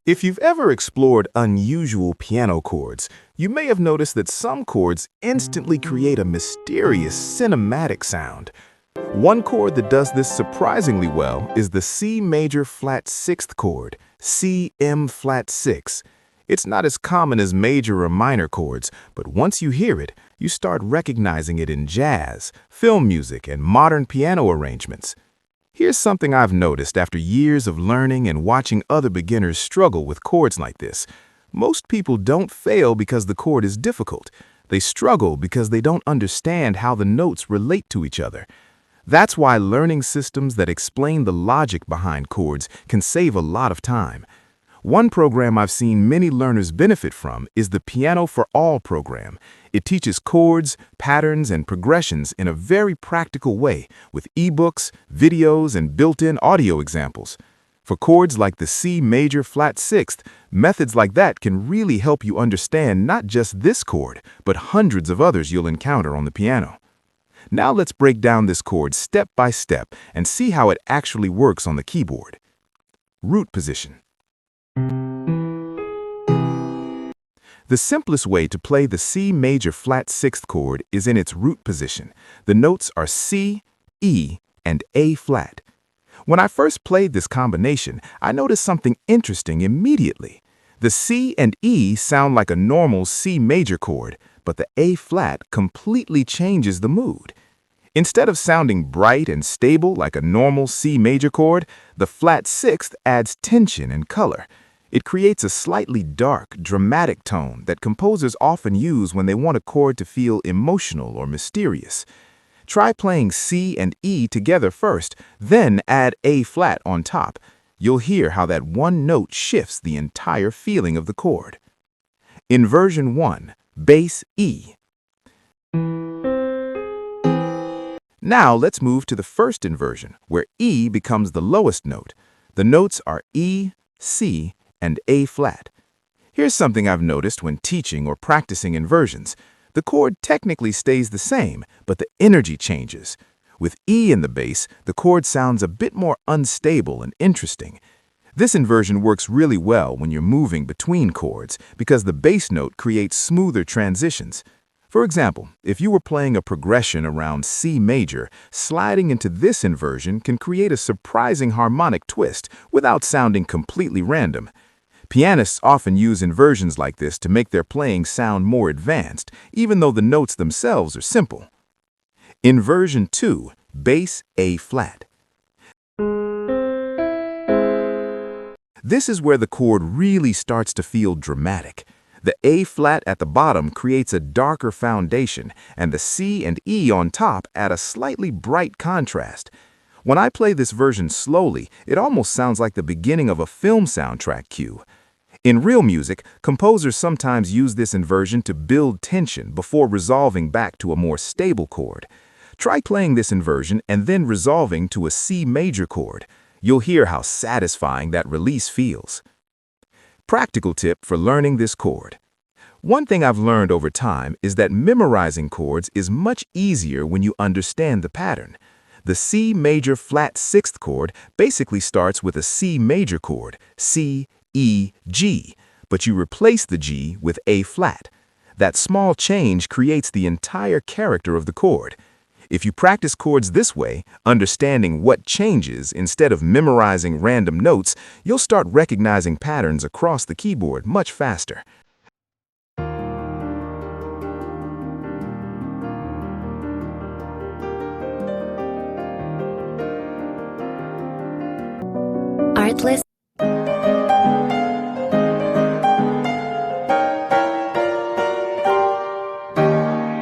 If you've ever explored unusual piano chords, you may have noticed that some chords instantly create a mysterious cinematic sound. One chord that does this surprisingly well is the C major flat sixth chord, C-M flat 6. It's not as common as major or minor chords, but once you hear it, you start recognizing it in jazz, film music, and modern piano arrangements. Here's something I've noticed after years of learning and watching other beginners struggle with chords like this. Most people don't fail because the chord is difficult. They struggle because they don't understand how the notes relate to each other. That's why learning systems that explain the logic behind chords can save a lot of time. One program I've seen many learners benefit from is the Piano for All program. It teaches chords, patterns, and progressions in a very practical way with ebooks, videos, and built-in audio examples. For chords like the C major flat sixth, methods like that can really help you understand not just this chord, but hundreds of others you'll encounter on the piano. Now let's break down this chord step by step and see how it actually works on the keyboard. Root position. The simplest way to play the C major flat sixth chord is in its root position. The notes are C, E, and A flat. When I first played this combination, I noticed something interesting immediately. The C and E sound like a normal C major chord, but the A flat completely changes the mood. Instead of sounding bright and stable like a normal C major chord, the flat sixth adds tension and color. It creates a slightly dark, dramatic tone that composers often use when they want a chord to feel emotional or mysterious. Try playing C and E together first, then add A flat on top. You'll hear how that one note shifts the entire feeling of the chord. Inversion 1, bass E. Now let's move to the first inversion, where E becomes the lowest note. The notes are E, C, and A flat. Here's something I've noticed when teaching or practicing inversions. The chord technically stays the same, but the energy changes. With E in the bass, the chord sounds a bit more unstable and interesting. This inversion works really well when you're moving between chords because the bass note creates smoother transitions. For example, if you were playing a progression around C major, sliding into this inversion can create a surprising harmonic twist without sounding completely random. Pianists often use inversions like this to make their playing sound more advanced, even though the notes themselves are simple. Inversion 2, bass A flat. This is where the chord really starts to feel dramatic. The A flat at the bottom creates a darker foundation, and the C and E on top add a slightly bright contrast. When I play this version slowly, it almost sounds like the beginning of a film soundtrack cue. In real music, composers sometimes use this inversion to build tension before resolving back to a more stable chord. Try playing this inversion and then resolving to a C major chord. You'll hear how satisfying that release feels. Practical tip for learning this chord. One thing I've learned over time is that memorizing chords is much easier when you understand the pattern. The C major flat sixth chord basically starts with a C major chord, C, E, G, but you replace the G with A flat. That small change creates the entire character of the chord. If you practice chords this way, understanding what changes instead of memorizing random notes, you'll start recognizing patterns across the keyboard much faster. Artlist